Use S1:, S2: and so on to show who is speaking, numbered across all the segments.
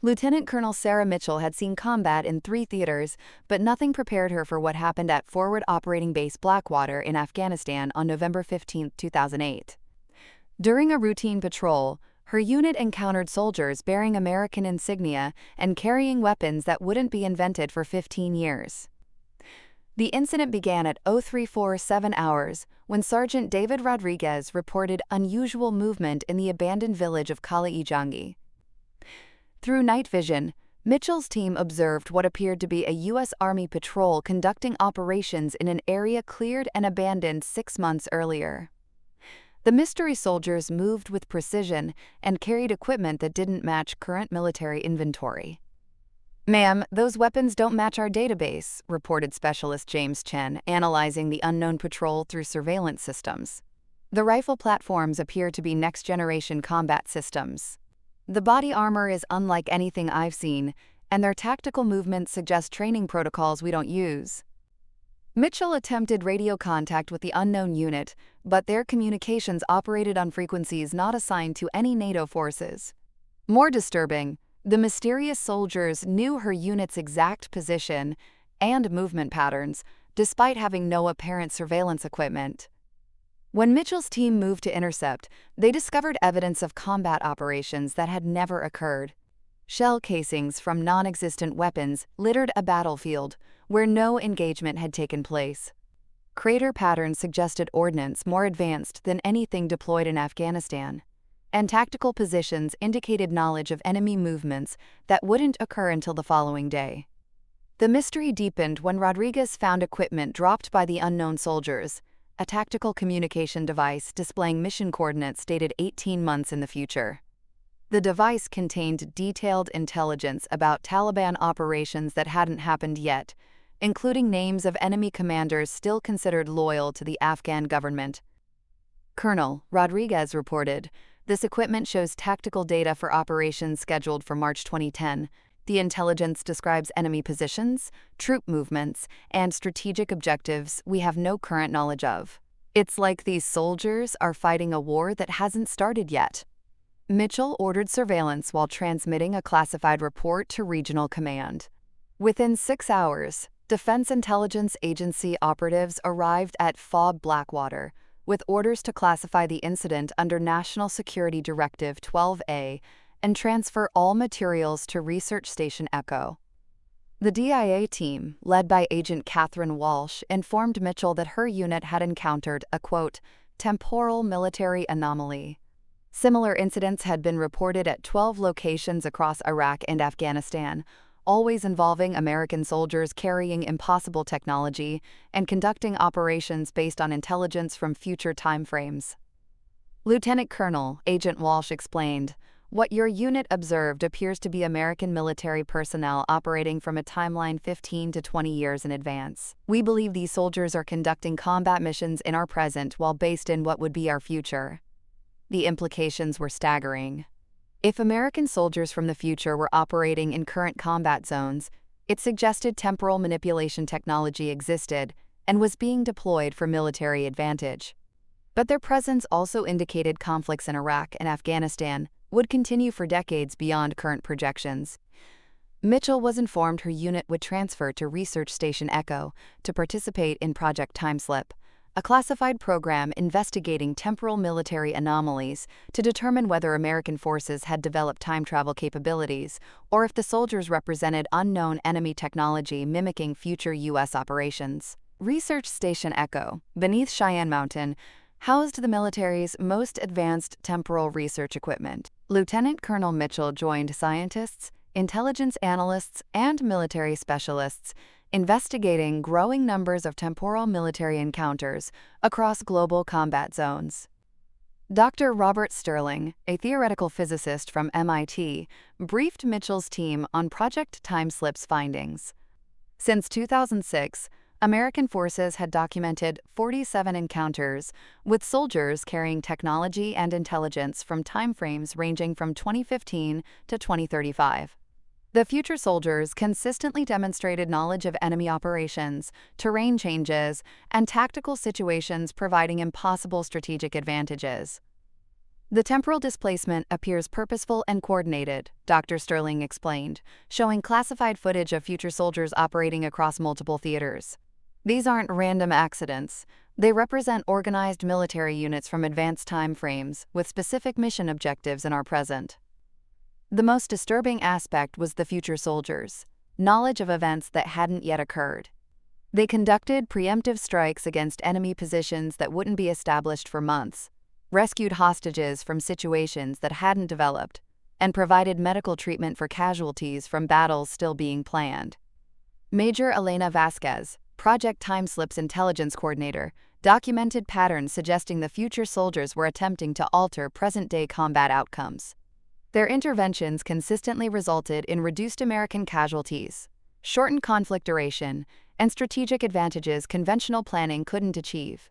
S1: Lieutenant Colonel Sarah Mitchell had seen combat in 3 theaters, but nothing prepared her for what happened at Forward Operating Base Blackwater in Afghanistan on November 15, 2008. During a routine patrol, her unit encountered soldiers bearing American insignia and carrying weapons that wouldn't be invented for 15 years. The incident began at 0347 hours when Sergeant David Rodriguez reported unusual movement in the abandoned village of Kala-i-Jangi. Through night vision, Mitchell's team observed what appeared to be a U.S. Army patrol conducting operations in an area cleared and abandoned 6 months earlier. The mystery soldiers moved with precision and carried equipment that didn't match current military inventory. "Ma'am, those weapons don't match our database," reported Specialist James Chen, analyzing the unknown patrol through surveillance systems. "The rifle platforms appear to be next-generation combat systems. The body armor is unlike anything I've seen, and their tactical movements suggest training protocols we don't use." Mitchell attempted radio contact with the unknown unit, but their communications operated on frequencies not assigned to any NATO forces. More disturbing, the mysterious soldiers knew her unit's exact position and movement patterns, despite having no apparent surveillance equipment. When Mitchell's team moved to intercept, they discovered evidence of combat operations that had never occurred. Shell casings from non-existent weapons littered a battlefield where no engagement had taken place. Crater patterns suggested ordnance more advanced than anything deployed in Afghanistan, and tactical positions indicated knowledge of enemy movements that wouldn't occur until the following day. The mystery deepened when Rodriguez found equipment dropped by the unknown soldiers, a tactical communication device displaying mission coordinates dated 18 months in the future. The device contained detailed intelligence about Taliban operations that hadn't happened yet, including names of enemy commanders still considered loyal to the Afghan government. Colonel Rodriguez reported, "This equipment shows tactical data for operations scheduled for March 2010. The intelligence describes enemy positions, troop movements, and strategic objectives we have no current knowledge of. It's like these soldiers are fighting a war that hasn't started yet." Mitchell ordered surveillance while transmitting a classified report to regional command. Within 6 hours, Defense Intelligence Agency operatives arrived at FOB Blackwater with orders to classify the incident under National Security Directive 12A and transfer all materials to Research Station Echo. The DIA team, led by Agent Catherine Walsh, informed Mitchell that her unit had encountered a, quote, temporal military anomaly. Similar incidents had been reported at 12 locations across Iraq and Afghanistan, always involving American soldiers carrying impossible technology and conducting operations based on intelligence from future timeframes. Lieutenant Colonel Agent Walsh explained, "What your unit observed appears to be American military personnel operating from a timeline 15 to 20 years in advance. We believe these soldiers are conducting combat missions in our present while based in what would be our future." The implications were staggering. If American soldiers from the future were operating in current combat zones, it suggested temporal manipulation technology existed and was being deployed for military advantage. But their presence also indicated conflicts in Iraq and Afghanistan would continue for decades beyond current projections. Mitchell was informed her unit would transfer to Research Station Echo to participate in Project Timeslip, a classified program investigating temporal military anomalies to determine whether American forces had developed time travel capabilities or if the soldiers represented unknown enemy technology mimicking future U.S. operations. Research Station Echo, beneath Cheyenne Mountain, housed the military's most advanced temporal research equipment. Lieutenant Colonel Mitchell joined scientists, intelligence analysts, and military specialists investigating growing numbers of temporal military encounters across global combat zones. Dr. Robert Sterling, a theoretical physicist from MIT, briefed Mitchell's team on Project Timeslip's findings. Since 2006, American forces had documented 47 encounters with soldiers carrying technology and intelligence from timeframes ranging from 2015 to 2035. The future soldiers consistently demonstrated knowledge of enemy operations, terrain changes, and tactical situations, providing impossible strategic advantages. The temporal displacement appears purposeful and coordinated, Dr. Sterling explained, showing classified footage of future soldiers operating across multiple theaters. These aren't random accidents. They represent organized military units from advanced time frames with specific mission objectives in our present. The most disturbing aspect was the future soldiers' knowledge of events that hadn't yet occurred. They conducted preemptive strikes against enemy positions that wouldn't be established for months, rescued hostages from situations that hadn't developed, and provided medical treatment for casualties from battles still being planned. Major Elena Vasquez, Project Timeslip's intelligence coordinator, documented patterns suggesting the future soldiers were attempting to alter present-day combat outcomes. Their interventions consistently resulted in reduced American casualties, shortened conflict duration, and strategic advantages conventional planning couldn't achieve.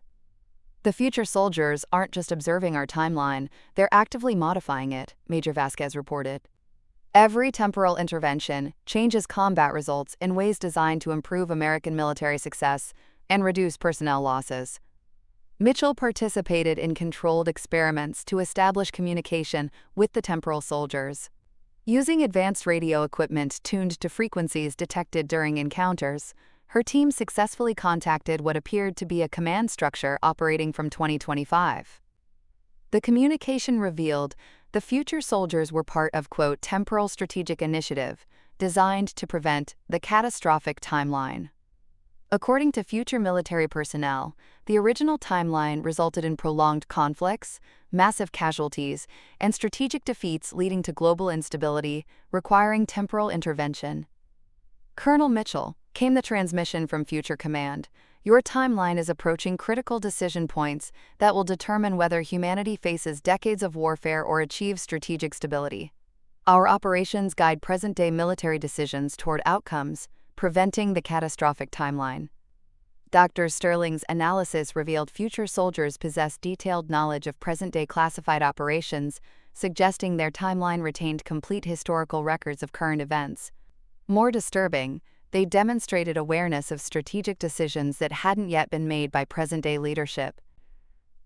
S1: The future soldiers aren't just observing our timeline, they're actively modifying it, Major Vasquez reported. Every temporal intervention changes combat results in ways designed to improve American military success and reduce personnel losses. Mitchell participated in controlled experiments to establish communication with the temporal soldiers. Using advanced radio equipment tuned to frequencies detected during encounters, her team successfully contacted what appeared to be a command structure operating from 2025. The communication revealed the future soldiers were part of, quote, temporal strategic initiative designed to prevent the catastrophic timeline. According to future military personnel, the original timeline resulted in prolonged conflicts, massive casualties, and strategic defeats leading to global instability, requiring temporal intervention. Colonel Mitchell, came the transmission from Future Command. Your timeline is approaching critical decision points that will determine whether humanity faces decades of warfare or achieves strategic stability. Our operations guide present-day military decisions toward outcomes, preventing the catastrophic timeline. Dr. Sterling's analysis revealed future soldiers possess detailed knowledge of present-day classified operations, suggesting their timeline retained complete historical records of current events. More disturbing, they demonstrated awareness of strategic decisions that hadn't yet been made by present-day leadership.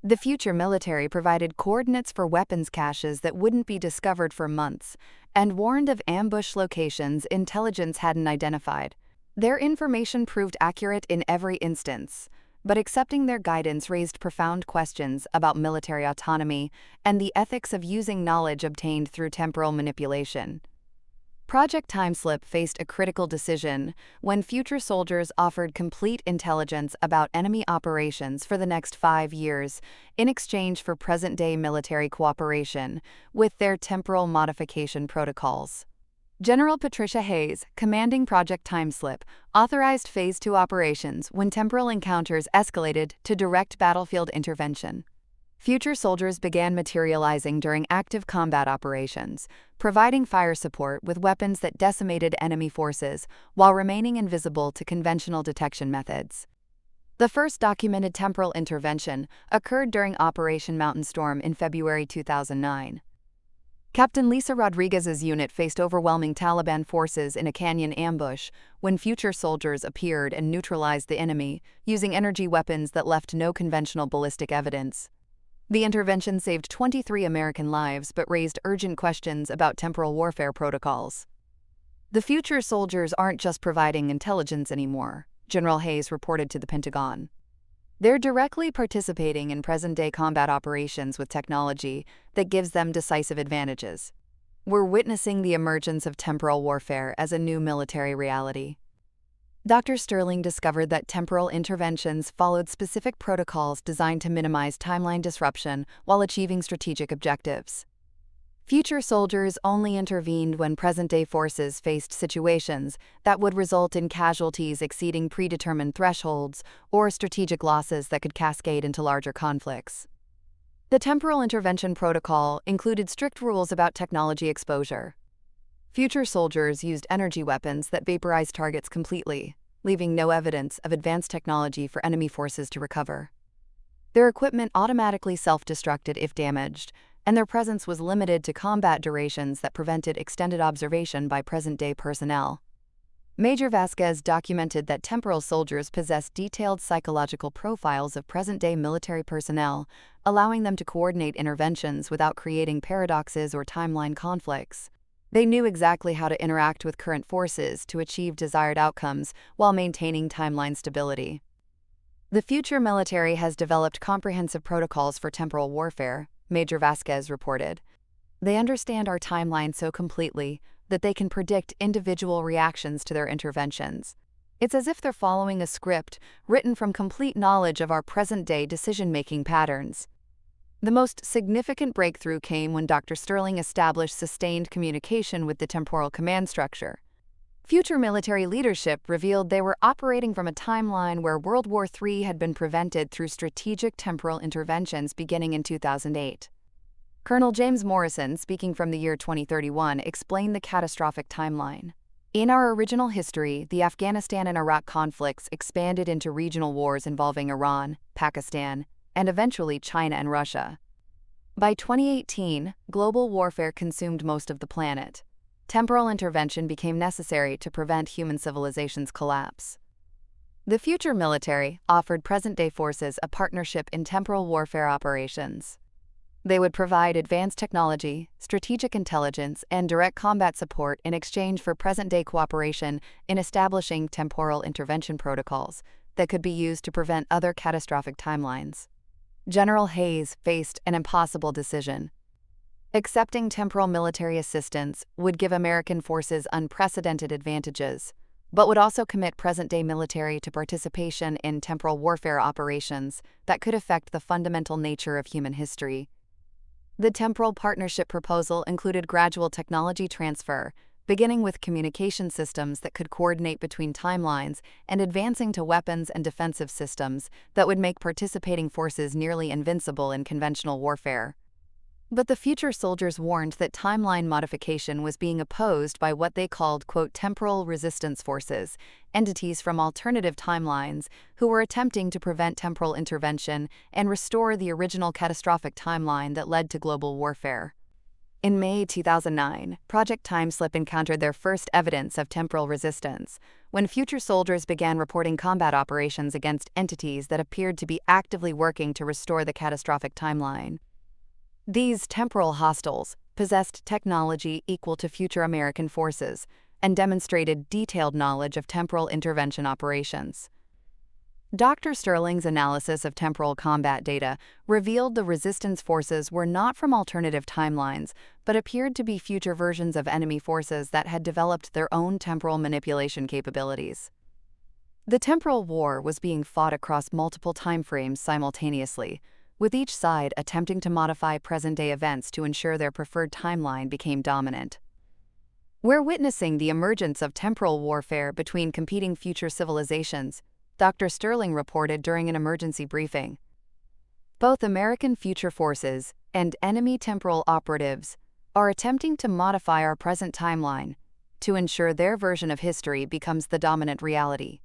S1: The future military provided coordinates for weapons caches that wouldn't be discovered for months, and warned of ambush locations intelligence hadn't identified. Their information proved accurate in every instance, but accepting their guidance raised profound questions about military autonomy and the ethics of using knowledge obtained through temporal manipulation. Project Timeslip faced a critical decision when future soldiers offered complete intelligence about enemy operations for the next 5 years in exchange for present-day military cooperation with their temporal modification protocols. General Patricia Hayes, commanding Project Timeslip, authorized Phase 2 operations when temporal encounters escalated to direct battlefield intervention. Future soldiers began materializing during active combat operations, providing fire support with weapons that decimated enemy forces while remaining invisible to conventional detection methods. The first documented temporal intervention occurred during Operation Mountain Storm in February 2009. Captain Lisa Rodriguez's unit faced overwhelming Taliban forces in a canyon ambush when future soldiers appeared and neutralized the enemy, using energy weapons that left no conventional ballistic evidence. The intervention saved 23 American lives but raised urgent questions about temporal warfare protocols. The future soldiers aren't just providing intelligence anymore, General Hayes reported to the Pentagon. They're directly participating in present-day combat operations with technology that gives them decisive advantages. We're witnessing the emergence of temporal warfare as a new military reality. Dr. Sterling discovered that temporal interventions followed specific protocols designed to minimize timeline disruption while achieving strategic objectives. Future soldiers only intervened when present-day forces faced situations that would result in casualties exceeding predetermined thresholds or strategic losses that could cascade into larger conflicts. The temporal intervention protocol included strict rules about technology exposure. Future soldiers used energy weapons that vaporized targets completely, leaving no evidence of advanced technology for enemy forces to recover. Their equipment automatically self-destructed if damaged, and their presence was limited to combat durations that prevented extended observation by present-day personnel. Major Vasquez documented that temporal soldiers possess detailed psychological profiles of present-day military personnel, allowing them to coordinate interventions without creating paradoxes or timeline conflicts. They knew exactly how to interact with current forces to achieve desired outcomes while maintaining timeline stability. The future military has developed comprehensive protocols for temporal warfare, Major Vasquez reported. They understand our timeline so completely that they can predict individual reactions to their interventions. It's as if they're following a script written from complete knowledge of our present-day decision-making patterns. The most significant breakthrough came when Dr. Sterling established sustained communication with the temporal command structure. Future military leadership revealed they were operating from a timeline where World War III had been prevented through strategic temporal interventions beginning in 2008. Colonel James Morrison, speaking from the year 2031, explained the catastrophic timeline. In our original history, the Afghanistan and Iraq conflicts expanded into regional wars involving Iran, Pakistan, and eventually China and Russia. By 2018, global warfare consumed most of the planet. Temporal intervention became necessary to prevent human civilization's collapse. The future military offered present-day forces a partnership in temporal warfare operations. They would provide advanced technology, strategic intelligence, and direct combat support in exchange for present-day cooperation in establishing temporal intervention protocols that could be used to prevent other catastrophic timelines. General Hayes faced an impossible decision. Accepting temporal military assistance would give American forces unprecedented advantages, but would also commit present-day military to participation in temporal warfare operations that could affect the fundamental nature of human history. The temporal partnership proposal included gradual technology transfer, beginning with communication systems that could coordinate between timelines and advancing to weapons and defensive systems that would make participating forces nearly invincible in conventional warfare. But the future soldiers warned that timeline modification was being opposed by what they called, quote, temporal resistance forces, entities from alternative timelines who were attempting to prevent temporal intervention and restore the original catastrophic timeline that led to global warfare. In May 2009, Project Timeslip encountered their first evidence of temporal resistance, when future soldiers began reporting combat operations against entities that appeared to be actively working to restore the catastrophic timeline. These temporal hostiles possessed technology equal to future American forces and demonstrated detailed knowledge of temporal intervention operations. Dr. Sterling's analysis of temporal combat data revealed the resistance forces were not from alternative timelines, but appeared to be future versions of enemy forces that had developed their own temporal manipulation capabilities. The temporal war was being fought across multiple timeframes simultaneously, with each side attempting to modify present-day events to ensure their preferred timeline became dominant. We're witnessing the emergence of temporal warfare between competing future civilizations, Dr. Sterling reported during an emergency briefing. Both American future forces and enemy temporal operatives are attempting to modify our present timeline to ensure their version of history becomes the dominant reality.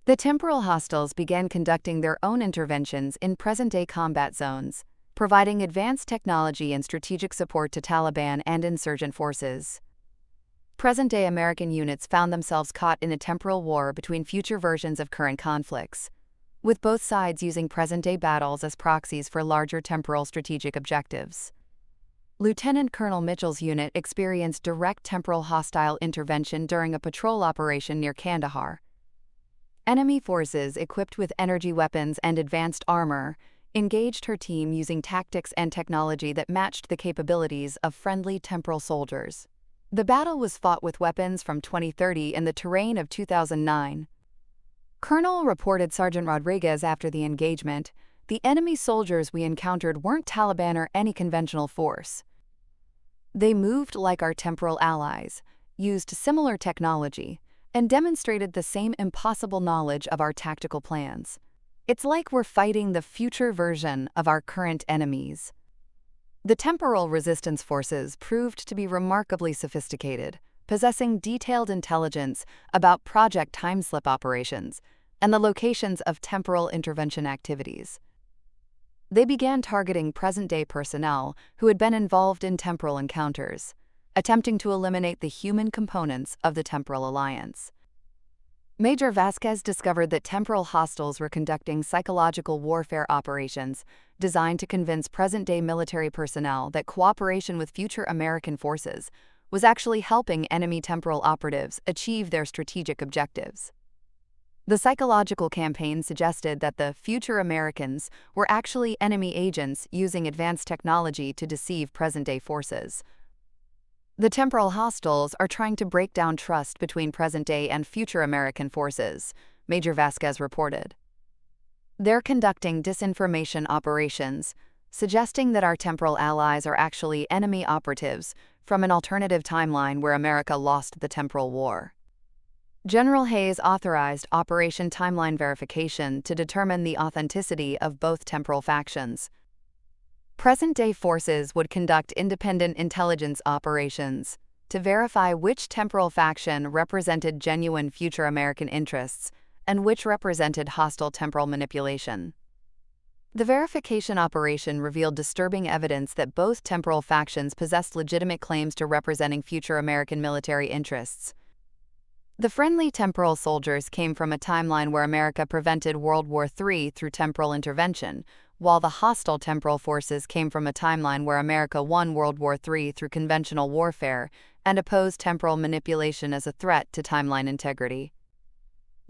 S1: The temporal hostiles began conducting their own interventions in present-day combat zones, providing advanced technology and strategic support to Taliban and insurgent forces. Present-day American units found themselves caught in a temporal war between future versions of current conflicts, with both sides using present-day battles as proxies for larger temporal strategic objectives. Lieutenant Colonel Mitchell's unit experienced direct temporal hostile intervention during a patrol operation near Kandahar. Enemy forces equipped with energy weapons and advanced armor engaged her team using tactics and technology that matched the capabilities of friendly temporal soldiers. The battle was fought with weapons from 2030 in the terrain of 2009. Colonel reported Sergeant Rodriguez after the engagement, "The enemy soldiers we encountered weren't Taliban or any conventional force. They moved like our temporal allies, used similar technology, and demonstrated the same impossible knowledge of our tactical plans. It's like we're fighting the future version of our current enemies." The temporal resistance forces proved to be remarkably sophisticated, possessing detailed intelligence about Project Timeslip operations and the locations of temporal intervention activities. They began targeting present-day personnel who had been involved in temporal encounters, attempting to eliminate the human components of the temporal alliance. Major Vasquez discovered that temporal hostiles were conducting psychological warfare operations designed to convince present-day military personnel that cooperation with future American forces was actually helping enemy temporal operatives achieve their strategic objectives. The psychological campaign suggested that the future Americans were actually enemy agents using advanced technology to deceive present-day forces. The temporal hostiles are trying to break down trust between present-day and future American forces, Major Vasquez reported. They're conducting disinformation operations, suggesting that our temporal allies are actually enemy operatives from an alternative timeline where America lost the temporal war. General Hayes authorized Operation Timeline Verification to determine the authenticity of both temporal factions. Present-day forces would conduct independent intelligence operations to verify which temporal faction represented genuine future American interests and which represented hostile temporal manipulation. The verification operation revealed disturbing evidence that both temporal factions possessed legitimate claims to representing future American military interests. The friendly temporal soldiers came from a timeline where America prevented World War III through temporal intervention, while the hostile temporal forces came from a timeline where America won World War III through conventional warfare and opposed temporal manipulation as a threat to timeline integrity.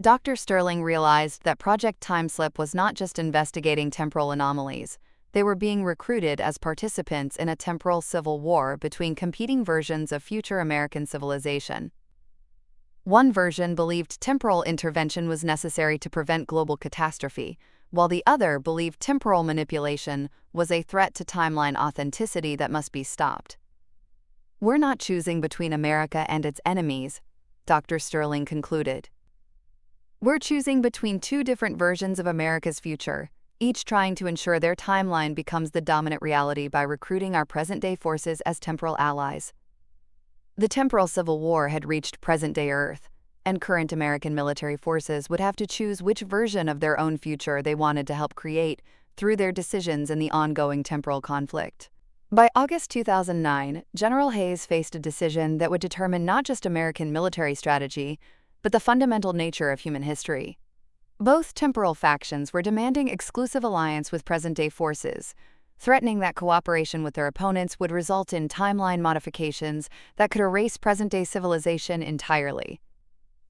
S1: Dr. Sterling realized that Project Timeslip was not just investigating temporal anomalies. They were being recruited as participants in a temporal civil war between competing versions of future American civilization. One version believed temporal intervention was necessary to prevent global catastrophe, while the other believed temporal manipulation was a threat to timeline authenticity that must be stopped. "We're not choosing between America and its enemies," Dr. Sterling concluded. "We're choosing between two different versions of America's future, each trying to ensure their timeline becomes the dominant reality by recruiting our present-day forces as temporal allies." The temporal civil war had reached present-day Earth, and current American military forces would have to choose which version of their own future they wanted to help create through their decisions in the ongoing temporal conflict. By August 2009, General Hayes faced a decision that would determine not just American military strategy, but the fundamental nature of human history. Both temporal factions were demanding exclusive alliance with present-day forces, threatening that cooperation with their opponents would result in timeline modifications that could erase present-day civilization entirely.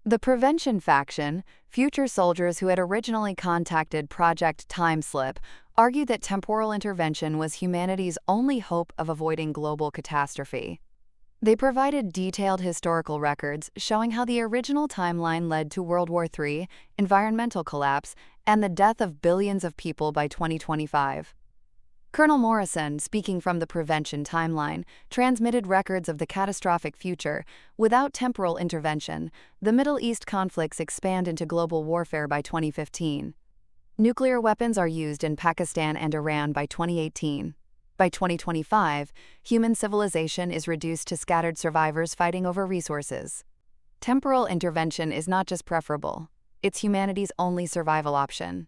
S1: The prevention faction, future soldiers who had originally contacted Project Timeslip, argued that temporal intervention was humanity's only hope of avoiding global catastrophe. They provided detailed historical records showing how the original timeline led to World War III, environmental collapse, and the death of billions of people by 2025. Colonel Morrison, speaking from the prevention timeline, transmitted records of the catastrophic future. Without temporal intervention, the Middle East conflicts expand into global warfare by 2015. Nuclear weapons are used in Pakistan and Iran by 2018. By 2025, human civilization is reduced to scattered survivors fighting over resources. Temporal intervention is not just preferable, it's humanity's only survival option.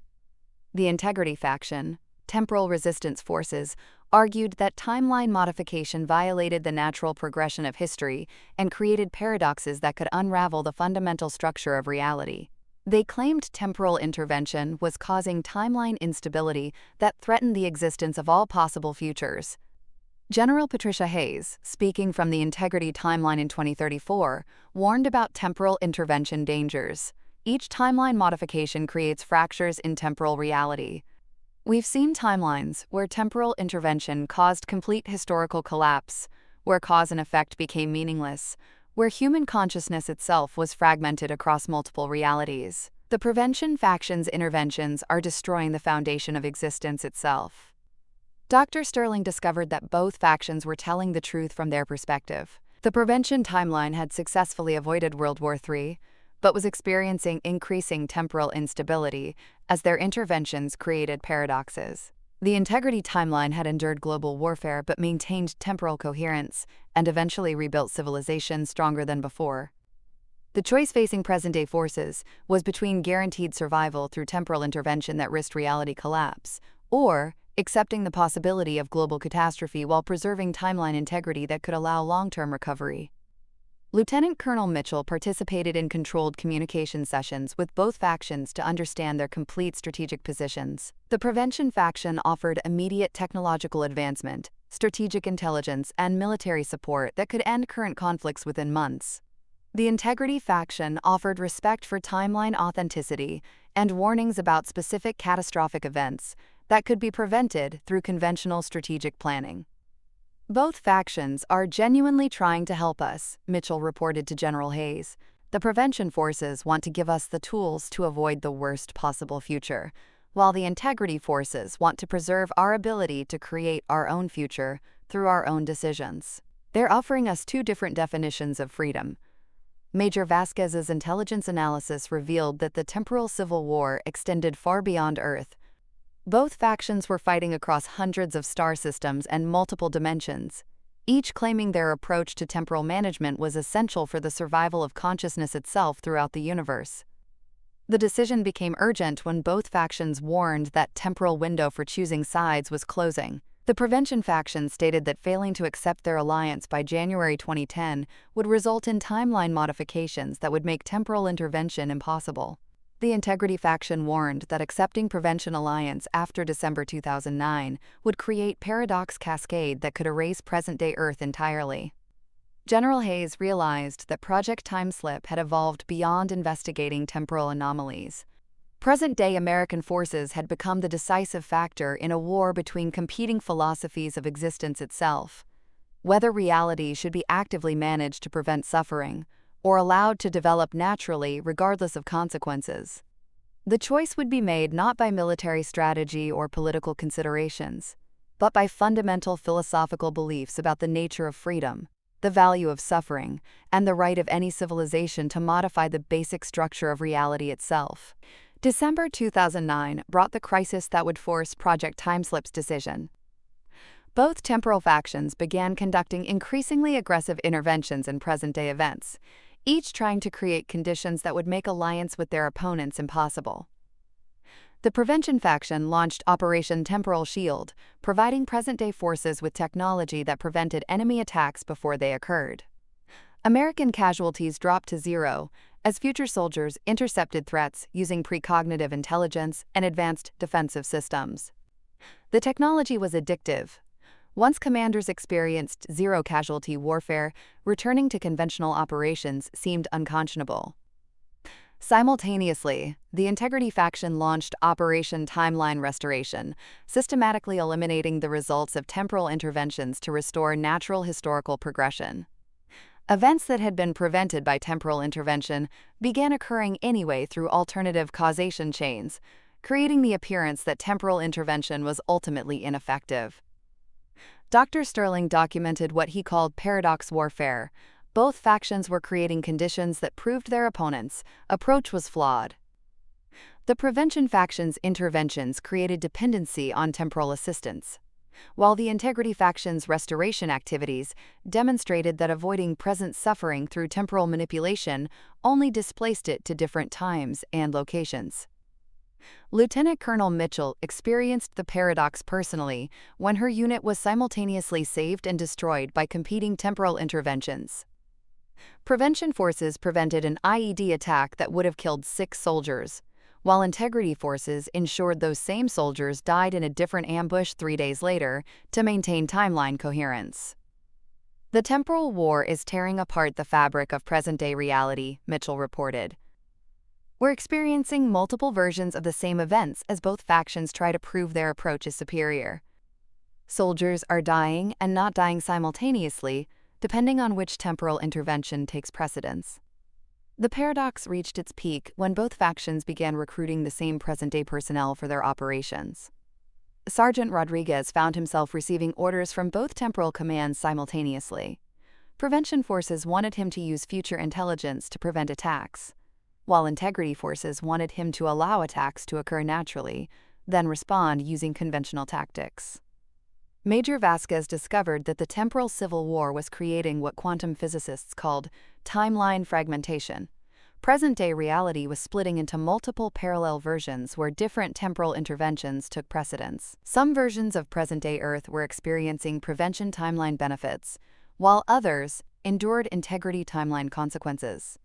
S1: The Integrity faction, temporal resistance forces, argued that timeline modification violated the natural progression of history and created paradoxes that could unravel the fundamental structure of reality. They claimed temporal intervention was causing timeline instability that threatened the existence of all possible futures. General Patricia Hayes, speaking from the Integrity timeline in 2034, warned about temporal intervention dangers. Each timeline modification creates fractures in temporal reality. We've seen timelines where temporal intervention caused complete historical collapse, where cause and effect became meaningless, where human consciousness itself was fragmented across multiple realities. The prevention faction's interventions are destroying the foundation of existence itself. Dr. Sterling discovered that both factions were telling the truth from their perspective. The prevention timeline had successfully avoided World War III, but was experiencing increasing temporal instability as their interventions created paradoxes. The Integrity timeline had endured global warfare but maintained temporal coherence and eventually rebuilt civilization stronger than before. The choice facing present-day forces was between guaranteed survival through temporal intervention that risked reality collapse, or accepting the possibility of global catastrophe while preserving timeline integrity that could allow long-term recovery. Lieutenant Colonel Mitchell participated in controlled communication sessions with both factions to understand their complete strategic positions. The Prevention faction offered immediate technological advancement, strategic intelligence, and military support that could end current conflicts within months. The Integrity faction offered respect for timeline authenticity and warnings about specific catastrophic events that could be prevented through conventional strategic planning. Both factions are genuinely trying to help us, Mitchell reported to General Hayes. The Prevention forces want to give us the tools to avoid the worst possible future, while the Integrity forces want to preserve our ability to create our own future through our own decisions. They're offering us two different definitions of freedom. Major Vasquez's intelligence analysis revealed that the temporal civil war extended far beyond Earth. Both factions were fighting across hundreds of star systems and multiple dimensions, each claiming their approach to temporal management was essential for the survival of consciousness itself throughout the universe. The decision became urgent when both factions warned that temporal window for choosing sides was closing. The Prevention faction stated that failing to accept their alliance by January 2010 would result in timeline modifications that would make temporal intervention impossible. The Integrity faction warned that accepting Prevention alliance after December 2009 would create paradox cascade that could erase present-day Earth entirely. General Hayes realized that Project Timeslip had evolved beyond investigating temporal anomalies. Present-day American forces had become the decisive factor in a war between competing philosophies of existence itself. Whether reality should be actively managed to prevent suffering, or allowed to develop naturally regardless of consequences. The choice would be made not by military strategy or political considerations, but by fundamental philosophical beliefs about the nature of freedom, the value of suffering, and the right of any civilization to modify the basic structure of reality itself. December 2009 brought the crisis that would force Project Timeslip's decision. Both temporal factions began conducting increasingly aggressive interventions in present-day events, each trying to create conditions that would make alliance with their opponents impossible. The Prevention faction launched Operation Temporal Shield, providing present-day forces with technology that prevented enemy attacks before they occurred. American casualties dropped to zero as future soldiers intercepted threats using precognitive intelligence and advanced defensive systems. The technology was addictive. Once commanders experienced zero-casualty warfare, returning to conventional operations seemed unconscionable. Simultaneously, the Integrity faction launched Operation Timeline Restoration, systematically eliminating the results of temporal interventions to restore natural historical progression. Events that had been prevented by temporal intervention began occurring anyway through alternative causation chains, creating the appearance that temporal intervention was ultimately ineffective. Dr. Sterling documented what he called paradox warfare. Both factions were creating conditions that proved their opponents' approach was flawed. The Prevention faction's interventions created dependency on temporal assistance, while the Integrity faction's restoration activities demonstrated that avoiding present suffering through temporal manipulation only displaced it to different times and locations. Lieutenant Colonel Mitchell experienced the paradox personally when her unit was simultaneously saved and destroyed by competing temporal interventions. Prevention forces prevented an IED attack that would have killed 6 soldiers, while Integrity forces ensured those same soldiers died in a different ambush 3 days later to maintain timeline coherence. The temporal war is tearing apart the fabric of present-day reality, Mitchell reported. We're experiencing multiple versions of the same events as both factions try to prove their approach is superior. Soldiers are dying and not dying simultaneously, depending on which temporal intervention takes precedence. The paradox reached its peak when both factions began recruiting the same present-day personnel for their operations. Sergeant Rodriguez found himself receiving orders from both temporal commands simultaneously. Prevention forces wanted him to use future intelligence to prevent attacks, while Integrity forces wanted him to allow attacks to occur naturally, then respond using conventional tactics. Major Vasquez discovered that the temporal civil war was creating what quantum physicists called timeline fragmentation. Present-day reality was splitting into multiple parallel versions where different temporal interventions took precedence. Some versions of present-day Earth were experiencing Prevention timeline benefits, while others, endured integrity timeline consequences.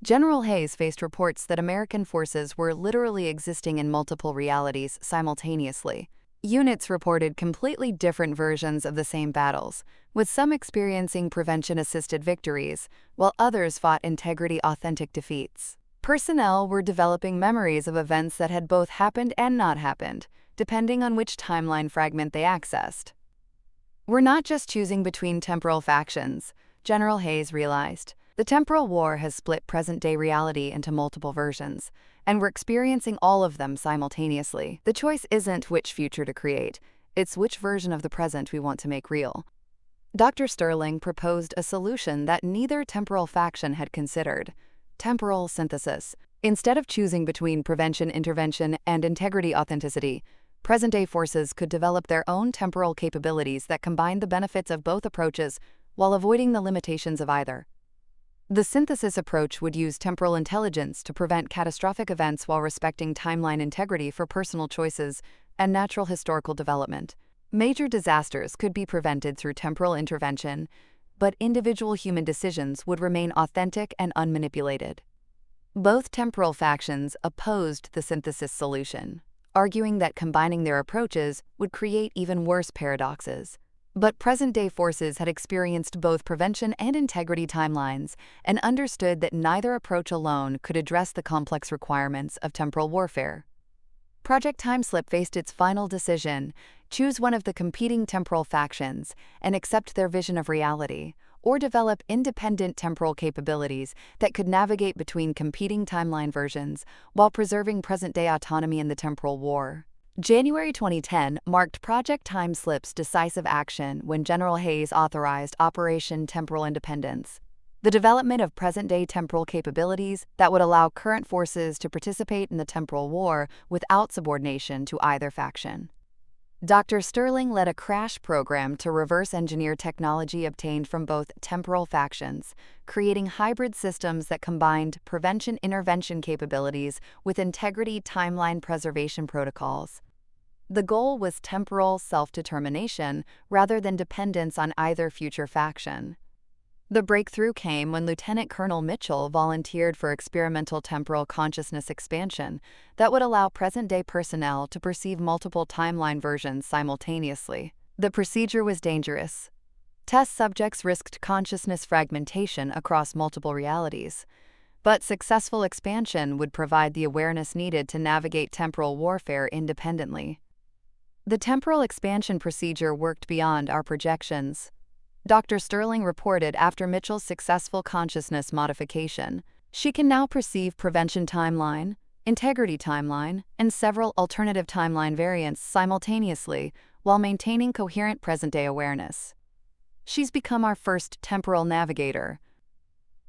S1: General Hayes faced reports that American forces were literally existing in multiple realities simultaneously. Units reported completely different versions of the same battles, with some experiencing prevention-assisted victories, while others fought integrity-authentic defeats. Personnel were developing memories of events that had both happened and not happened, depending on which timeline fragment they accessed. We're not just choosing between temporal factions, General Hayes realized. The temporal war has split present-day reality into multiple versions, and we're experiencing all of them simultaneously. The choice isn't which future to create, it's which version of the present we want to make real. Dr. Sterling proposed a solution that neither temporal faction had considered: temporal synthesis. Instead of choosing between prevention, intervention, and integrity authenticity, present-day forces could develop their own temporal capabilities that combine the benefits of both approaches while avoiding the limitations of either. The synthesis approach would use temporal intelligence to prevent catastrophic events while respecting timeline integrity for personal choices and natural historical development. Major disasters could be prevented through temporal intervention, but individual human decisions would remain authentic and unmanipulated. Both temporal factions opposed the synthesis solution, arguing that combining their approaches would create even worse paradoxes. But present-day forces had experienced both prevention and integrity timelines and understood that neither approach alone could address the complex requirements of temporal warfare. Project Timeslip faced its final decision: choose one of the competing temporal factions and accept their vision of reality, or develop independent temporal capabilities that could navigate between competing timeline versions while preserving present-day autonomy in the temporal war. January 2010 marked Project Timeslip's decisive action when General Hayes authorized Operation Temporal Independence, the development of present-day temporal capabilities that would allow current forces to participate in the temporal war without subordination to either faction. Dr. Sterling led a crash program to reverse-engineer technology obtained from both temporal factions, creating hybrid systems that combined prevention-intervention capabilities with integrity timeline preservation protocols. The goal was temporal self-determination rather than dependence on either future faction. The breakthrough came when Lieutenant Colonel Mitchell volunteered for experimental temporal consciousness expansion that would allow present-day personnel to perceive multiple timeline versions simultaneously. The procedure was dangerous. Test subjects risked consciousness fragmentation across multiple realities, but successful expansion would provide the awareness needed to navigate temporal warfare independently. The temporal expansion procedure worked beyond our projections. Dr. Sterling reported after Mitchell's successful consciousness modification, she can now perceive prevention timeline, integrity timeline, and several alternative timeline variants simultaneously while maintaining coherent present-day awareness. She's become our first temporal navigator.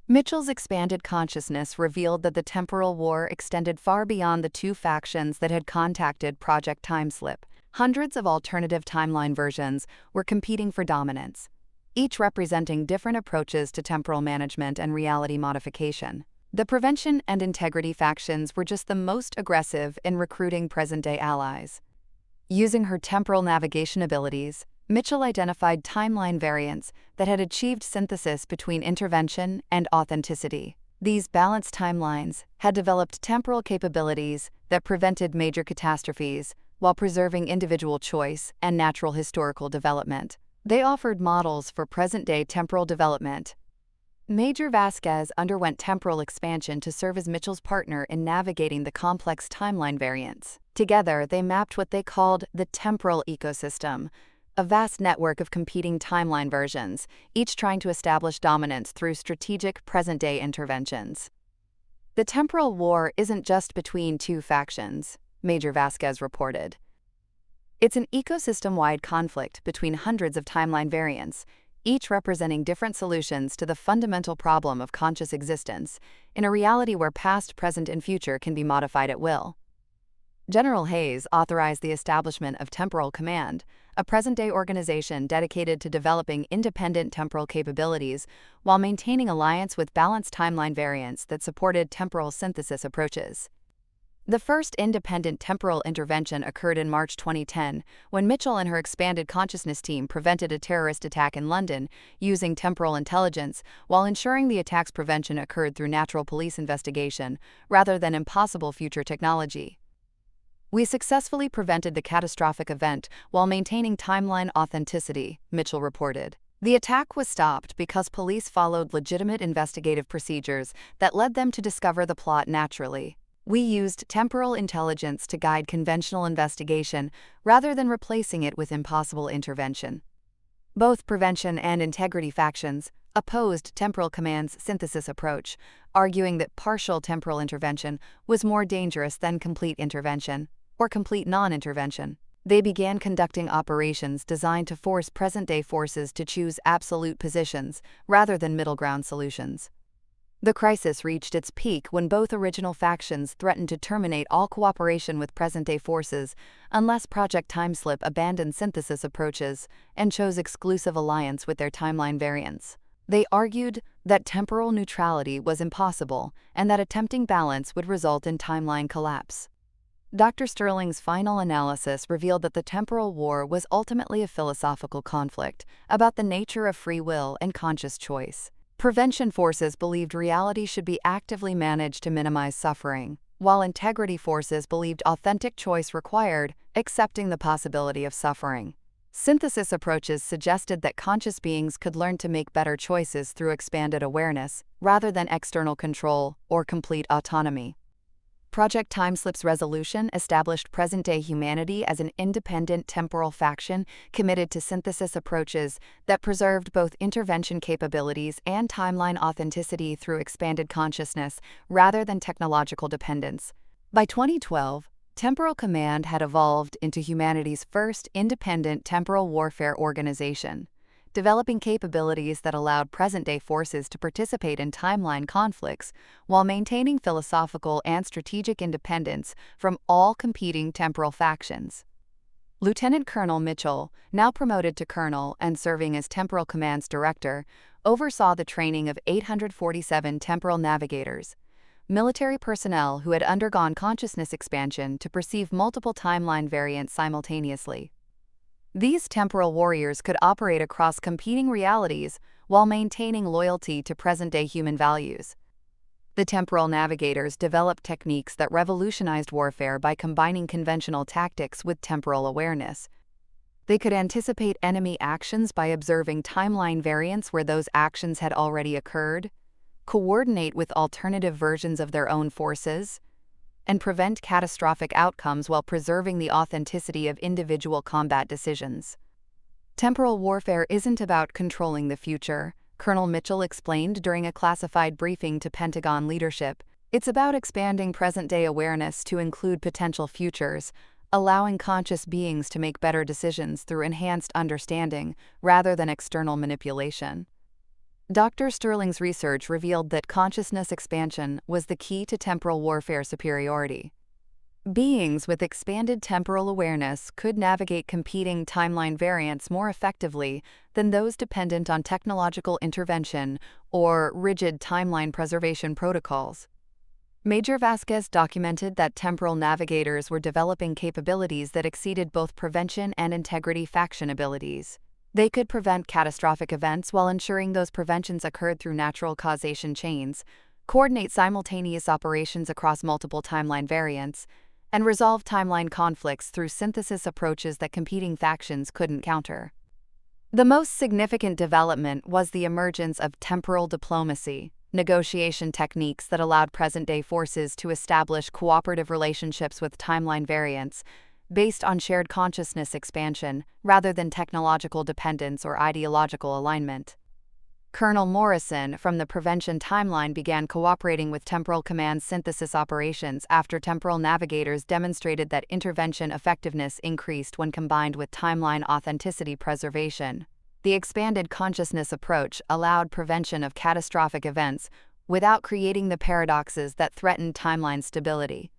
S1: Mitchell's expanded consciousness revealed that the temporal war extended far beyond the two factions that had contacted Project Timeslip. Hundreds of alternative timeline versions were competing for dominance, each representing different approaches to temporal management and reality modification. The prevention and integrity factions were just the most aggressive in recruiting present-day allies. Using her temporal navigation abilities, Mitchell identified timeline variants that had achieved synthesis between intervention and authenticity. These balanced timelines had developed temporal capabilities that prevented major catastrophes while preserving individual choice and natural historical development. They offered models for present-day temporal development. Major Vasquez underwent temporal expansion to serve as Mitchell's partner in navigating the complex timeline variants. Together, they mapped what they called the temporal ecosystem, a vast network of competing timeline versions, each trying to establish dominance through strategic present-day interventions. The temporal war isn't just between two factions, Major Vasquez reported. It's an ecosystem-wide conflict between hundreds of timeline variants, each representing different solutions to the fundamental problem of conscious existence in a reality where past, present, and future can be modified at will. General Hayes authorized the establishment of Temporal Command, a present-day organization dedicated to developing independent temporal capabilities while maintaining alliance with balanced timeline variants that supported temporal synthesis approaches. The first independent temporal intervention occurred in March 2010, when Mitchell and her expanded consciousness team prevented a terrorist attack in London using temporal intelligence, while ensuring the attack's prevention occurred through natural police investigation, rather than impossible future technology. "We successfully prevented the catastrophic event while maintaining timeline authenticity," Mitchell reported. The attack was stopped because police followed legitimate investigative procedures that led them to discover the plot naturally. "We used temporal intelligence to guide conventional investigation rather than replacing it with impossible intervention." Both prevention and integrity factions opposed Temporal Command's synthesis approach, arguing that partial temporal intervention was more dangerous than complete intervention, or complete non-intervention. They began conducting operations designed to force present-day forces to choose absolute positions rather than middle-ground solutions. The crisis reached its peak when both original factions threatened to terminate all cooperation with present-day forces unless Project Timeslip abandoned synthesis approaches and chose exclusive alliance with their timeline variants. They argued that temporal neutrality was impossible and that attempting balance would result in timeline collapse. Dr. Sterling's final analysis revealed that the temporal war was ultimately a philosophical conflict about the nature of free will and conscious choice. Prevention forces believed reality should be actively managed to minimize suffering, while integrity forces believed authentic choice required accepting the possibility of suffering. Synthesis approaches suggested that conscious beings could learn to make better choices through expanded awareness, rather than external control or complete autonomy. Project Timeslip's resolution established present-day humanity as an independent temporal faction committed to synthesis approaches that preserved both intervention capabilities and timeline authenticity through expanded consciousness rather than technological dependence. By 2012, Temporal Command had evolved into humanity's first independent temporal warfare organization, developing capabilities that allowed present-day forces to participate in timeline conflicts while maintaining philosophical and strategic independence from all competing temporal factions. Lieutenant Colonel Mitchell, now promoted to colonel and serving as Temporal Command's director, oversaw the training of 847 temporal navigators, military personnel who had undergone consciousness expansion to perceive multiple timeline variants simultaneously. These temporal warriors could operate across competing realities while maintaining loyalty to present-day human values. The temporal navigators developed techniques that revolutionized warfare by combining conventional tactics with temporal awareness. They could anticipate enemy actions by observing timeline variants where those actions had already occurred, coordinate with alternative versions of their own forces, and prevent catastrophic outcomes while preserving the authenticity of individual combat decisions. Temporal warfare isn't about controlling the future, Colonel Mitchell explained during a classified briefing to Pentagon leadership. It's about expanding present-day awareness to include potential futures, allowing conscious beings to make better decisions through enhanced understanding rather than external manipulation. Dr. Sterling's research revealed that consciousness expansion was the key to temporal warfare superiority. Beings with expanded temporal awareness could navigate competing timeline variants more effectively than those dependent on technological intervention or rigid timeline preservation protocols. Major Vasquez documented that temporal navigators were developing capabilities that exceeded both prevention and integrity faction abilities. They could prevent catastrophic events while ensuring those preventions occurred through natural causation chains, coordinate simultaneous operations across multiple timeline variants, and resolve timeline conflicts through synthesis approaches that competing factions couldn't counter. The most significant development was the emergence of temporal diplomacy, negotiation techniques that allowed present-day forces to establish cooperative relationships with timeline variants, based on shared consciousness expansion rather than technological dependence or ideological alignment. Colonel Morrison from the Prevention Timeline began cooperating with Temporal Command's synthesis operations after temporal navigators demonstrated that intervention effectiveness increased when combined with timeline authenticity preservation. The expanded consciousness approach allowed prevention of catastrophic events without creating the paradoxes that threatened timeline stability.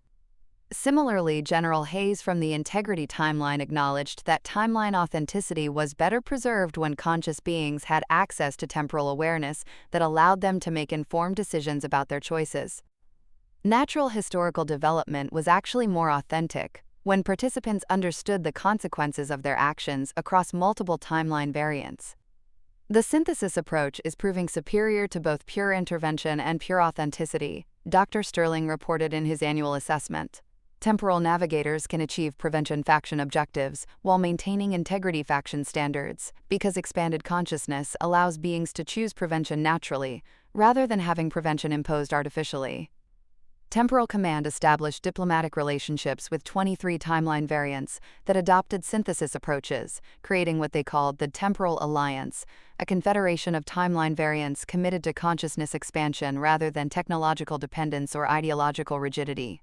S1: Similarly, General Hayes from the Integrity Timeline acknowledged that timeline authenticity was better preserved when conscious beings had access to temporal awareness that allowed them to make informed decisions about their choices. Natural historical development was actually more authentic when participants understood the consequences of their actions across multiple timeline variants. The synthesis approach is proving superior to both pure intervention and pure authenticity, Dr. Sterling reported in his annual assessment. Temporal navigators can achieve prevention faction objectives while maintaining integrity faction standards because expanded consciousness allows beings to choose prevention naturally, rather than having prevention imposed artificially. Temporal Command established diplomatic relationships with 23 timeline variants that adopted synthesis approaches, creating what they called the Temporal Alliance, a confederation of timeline variants committed to consciousness expansion rather than technological dependence or ideological rigidity.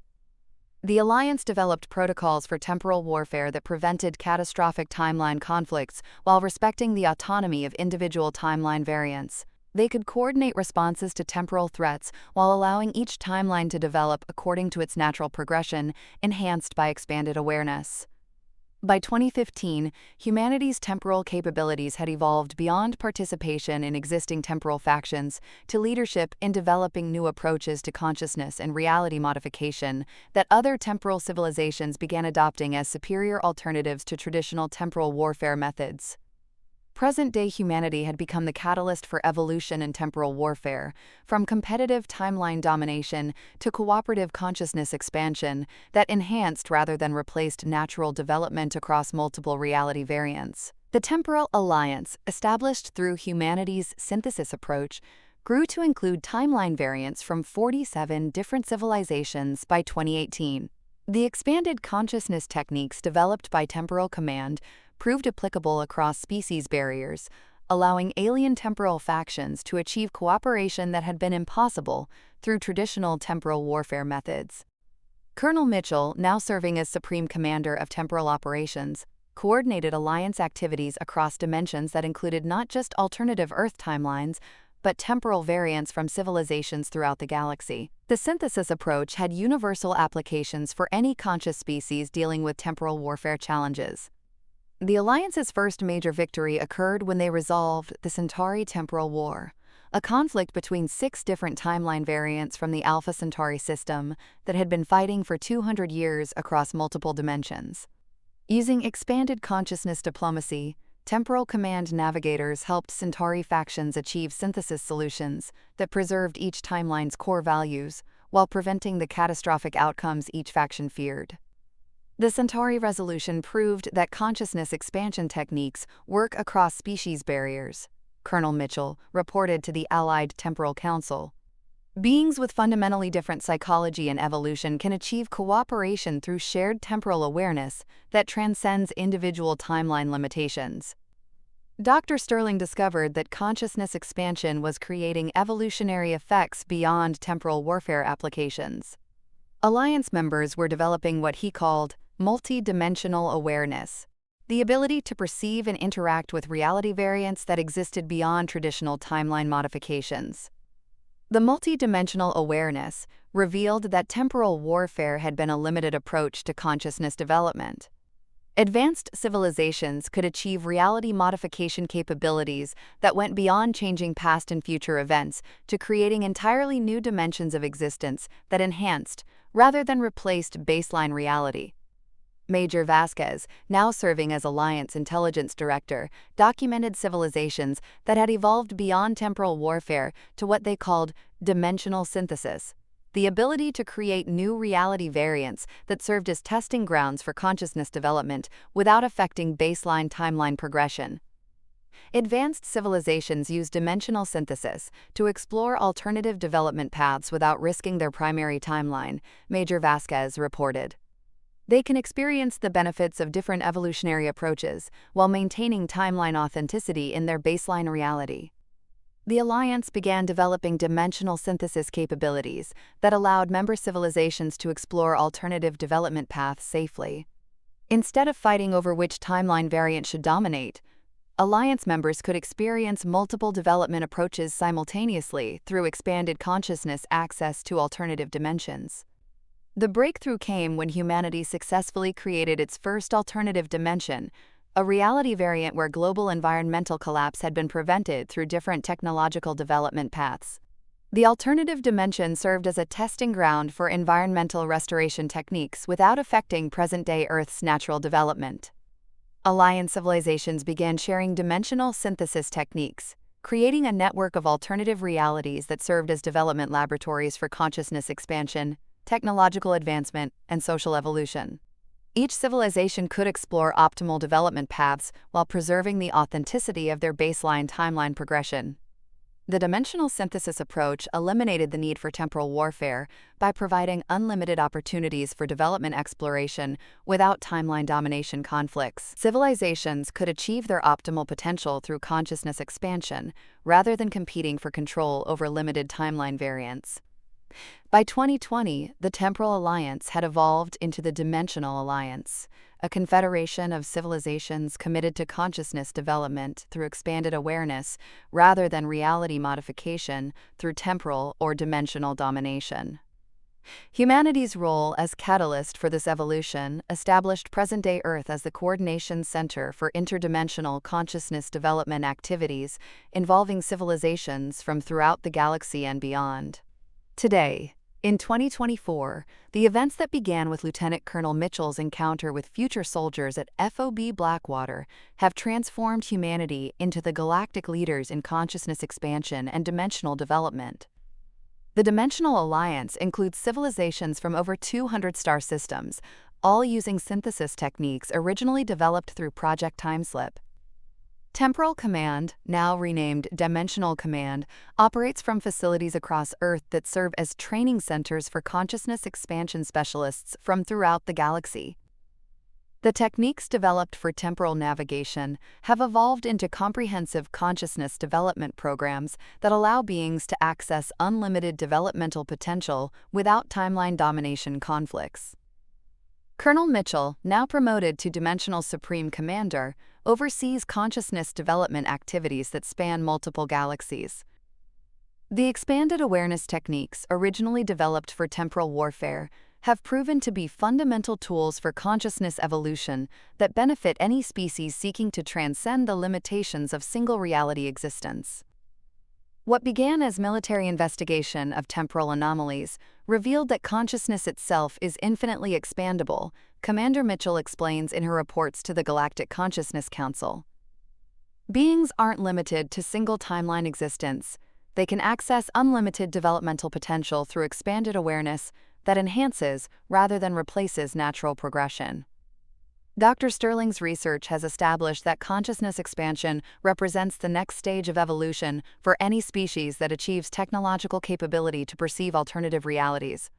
S1: The alliance developed protocols for temporal warfare that prevented catastrophic timeline conflicts while respecting the autonomy of individual timeline variants. They could coordinate responses to temporal threats while allowing each timeline to develop according to its natural progression, enhanced by expanded awareness. By 2015, humanity's temporal capabilities had evolved beyond participation in existing temporal factions to leadership in developing new approaches to consciousness and reality modification that other temporal civilizations began adopting as superior alternatives to traditional temporal warfare methods. Present-day humanity had become the catalyst for evolution in temporal warfare, from competitive timeline domination to cooperative consciousness expansion that enhanced rather than replaced natural development across multiple reality variants. The Temporal Alliance, established through humanity's synthesis approach, grew to include timeline variants from 47 different civilizations by 2018. The expanded consciousness techniques developed by Temporal Command proved applicable across species barriers, allowing alien temporal factions to achieve cooperation that had been impossible through traditional temporal warfare methods. Colonel Mitchell, now serving as Supreme Commander of Temporal Operations, coordinated alliance activities across dimensions that included not just alternative Earth timelines, but temporal variants from civilizations throughout the galaxy. The synthesis approach had universal applications for any conscious species dealing with temporal warfare challenges. The Alliance's first major victory occurred when they resolved the Centauri Temporal War, a conflict between 6 different timeline variants from the Alpha Centauri system that had been fighting for 200 years across multiple dimensions. Using expanded consciousness diplomacy, Temporal Command navigators helped Centauri factions achieve synthesis solutions that preserved each timeline's core values while preventing the catastrophic outcomes each faction feared. The Centauri resolution proved that consciousness expansion techniques work across species barriers, Colonel Mitchell reported to the Allied Temporal Council. Beings with fundamentally different psychology and evolution can achieve cooperation through shared temporal awareness that transcends individual timeline limitations. Dr. Sterling discovered that consciousness expansion was creating evolutionary effects beyond temporal warfare applications. Alliance members were developing what he called multi-dimensional awareness, the ability to perceive and interact with reality variants that existed beyond traditional timeline modifications. The multi-dimensional awareness revealed that temporal warfare had been a limited approach to consciousness development. Advanced civilizations could achieve reality modification capabilities that went beyond changing past and future events to creating entirely new dimensions of existence that enhanced, rather than replaced, baseline reality. Major Vasquez, now serving as Alliance Intelligence Director, documented civilizations that had evolved beyond temporal warfare to what they called dimensional synthesis, the ability to create new reality variants that served as testing grounds for consciousness development without affecting baseline timeline progression. Advanced civilizations use dimensional synthesis to explore alternative development paths without risking their primary timeline, Major Vasquez reported. They can experience the benefits of different evolutionary approaches while maintaining timeline authenticity in their baseline reality. The Alliance began developing dimensional synthesis capabilities that allowed member civilizations to explore alternative development paths safely. Instead of fighting over which timeline variant should dominate, Alliance members could experience multiple development approaches simultaneously through expanded consciousness access to alternative dimensions. The breakthrough came when humanity successfully created its first alternative dimension, a reality variant where global environmental collapse had been prevented through different technological development paths. The alternative dimension served as a testing ground for environmental restoration techniques without affecting present-day Earth's natural development. Alliance civilizations began sharing dimensional synthesis techniques, creating a network of alternative realities that served as development laboratories for consciousness expansion, technological advancement, and social evolution. Each civilization could explore optimal development paths while preserving the authenticity of their baseline timeline progression. The dimensional synthesis approach eliminated the need for temporal warfare by providing unlimited opportunities for development exploration without timeline domination conflicts. Civilizations could achieve their optimal potential through consciousness expansion, rather than competing for control over limited timeline variants. By 2020, the Temporal Alliance had evolved into the Dimensional Alliance, a confederation of civilizations committed to consciousness development through expanded awareness rather than reality modification through temporal or dimensional domination. Humanity's role as catalyst for this evolution established present-day Earth as the coordination center for interdimensional consciousness development activities involving civilizations from throughout the galaxy and beyond. Today, in 2024, the events that began with Lieutenant Colonel Mitchell's encounter with future soldiers at FOB Blackwater have transformed humanity into the galactic leaders in consciousness expansion and dimensional development. The Dimensional Alliance includes civilizations from over 200 star systems, all using synthesis techniques originally developed through Project Timeslip. Temporal Command, now renamed Dimensional Command, operates from facilities across Earth that serve as training centers for consciousness expansion specialists from throughout the galaxy. The techniques developed for temporal navigation have evolved into comprehensive consciousness development programs that allow beings to access unlimited developmental potential without timeline domination conflicts. Colonel Mitchell, now promoted to Dimensional Supreme Commander, oversees consciousness development activities that span multiple galaxies. The expanded awareness techniques, originally developed for temporal warfare, have proven to be fundamental tools for consciousness evolution that benefit any species seeking to transcend the limitations of single reality existence. What began as military investigation of temporal anomalies revealed that consciousness itself is infinitely expandable, Commander Mitchell explains in her reports to the Galactic Consciousness Council. Beings aren't limited to single timeline existence. They can access unlimited developmental potential through expanded awareness that enhances rather than replaces natural progression. Dr. Sterling's research has established that consciousness expansion represents the next stage of evolution for any species that achieves technological capability to perceive alternative realities.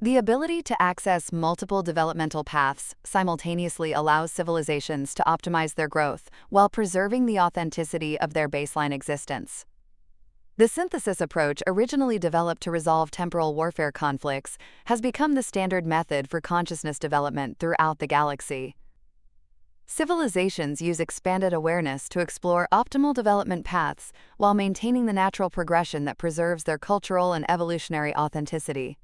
S1: The ability to access multiple developmental paths simultaneously allows civilizations to optimize their growth while preserving the authenticity of their baseline existence. The synthesis approach, originally developed to resolve temporal warfare conflicts, has become the standard method for consciousness development throughout the galaxy. Civilizations use expanded awareness to explore optimal development paths while maintaining the natural progression that preserves their cultural and evolutionary authenticity.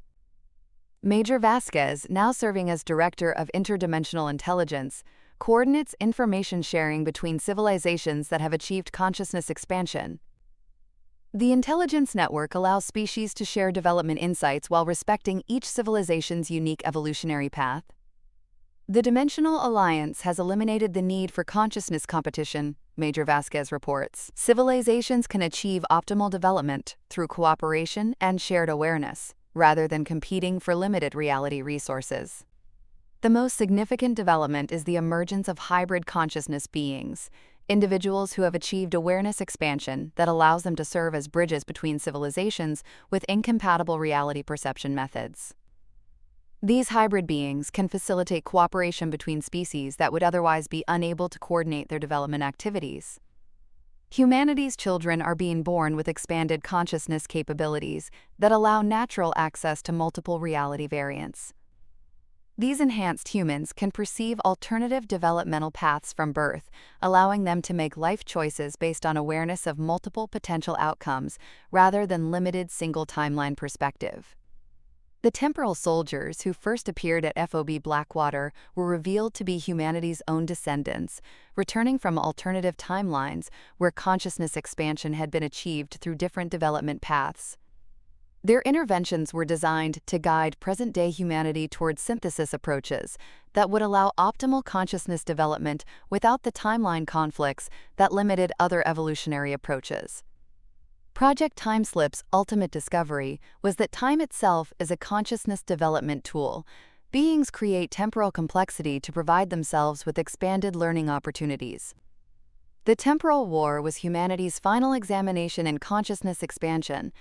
S1: Major Vasquez, now serving as Director of Interdimensional Intelligence, coordinates information sharing between civilizations that have achieved consciousness expansion. The intelligence network allows species to share development insights while respecting each civilization's unique evolutionary path. The Dimensional Alliance has eliminated the need for consciousness competition, Major Vasquez reports. Civilizations can achieve optimal development through cooperation and shared awareness, rather than competing for limited reality resources. The most significant development is the emergence of hybrid consciousness beings, individuals who have achieved awareness expansion that allows them to serve as bridges between civilizations with incompatible reality perception methods. These hybrid beings can facilitate cooperation between species that would otherwise be unable to coordinate their development activities. Humanity's children are being born with expanded consciousness capabilities that allow natural access to multiple reality variants. These enhanced humans can perceive alternative developmental paths from birth, allowing them to make life choices based on awareness of multiple potential outcomes rather than limited single timeline perspective. The temporal soldiers who first appeared at FOB Blackwater were revealed to be humanity's own descendants, returning from alternative timelines where consciousness expansion had been achieved through different development paths. Their interventions were designed to guide present-day humanity towards synthesis approaches that would allow optimal consciousness development without the timeline conflicts that limited other evolutionary approaches. Project Timeslip's ultimate discovery was that time itself is a consciousness development tool. Beings create temporal complexity to provide themselves with expanded learning opportunities. The temporal war was humanity's final examination in consciousness expansion,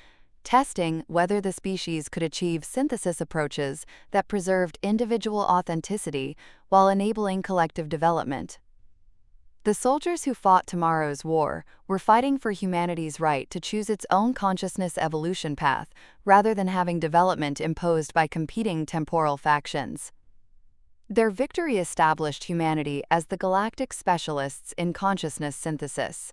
S1: testing whether the species could achieve synthesis approaches that preserved individual authenticity while enabling collective development. The soldiers who fought tomorrow's war were fighting for humanity's right to choose its own consciousness evolution path rather than having development imposed by competing temporal factions. Their victory established humanity as the galactic specialists in consciousness synthesis,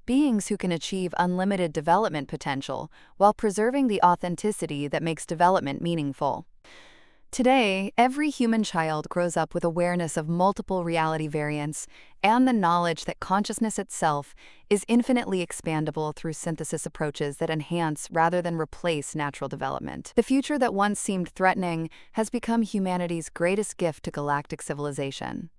S1: beings who can achieve unlimited development potential while preserving the authenticity that makes development meaningful. Today, every human child grows up with awareness of multiple reality variants and the knowledge that consciousness itself is infinitely expandable through synthesis approaches that enhance rather than replace natural development. The future that once seemed threatening has become humanity's greatest gift to galactic civilization.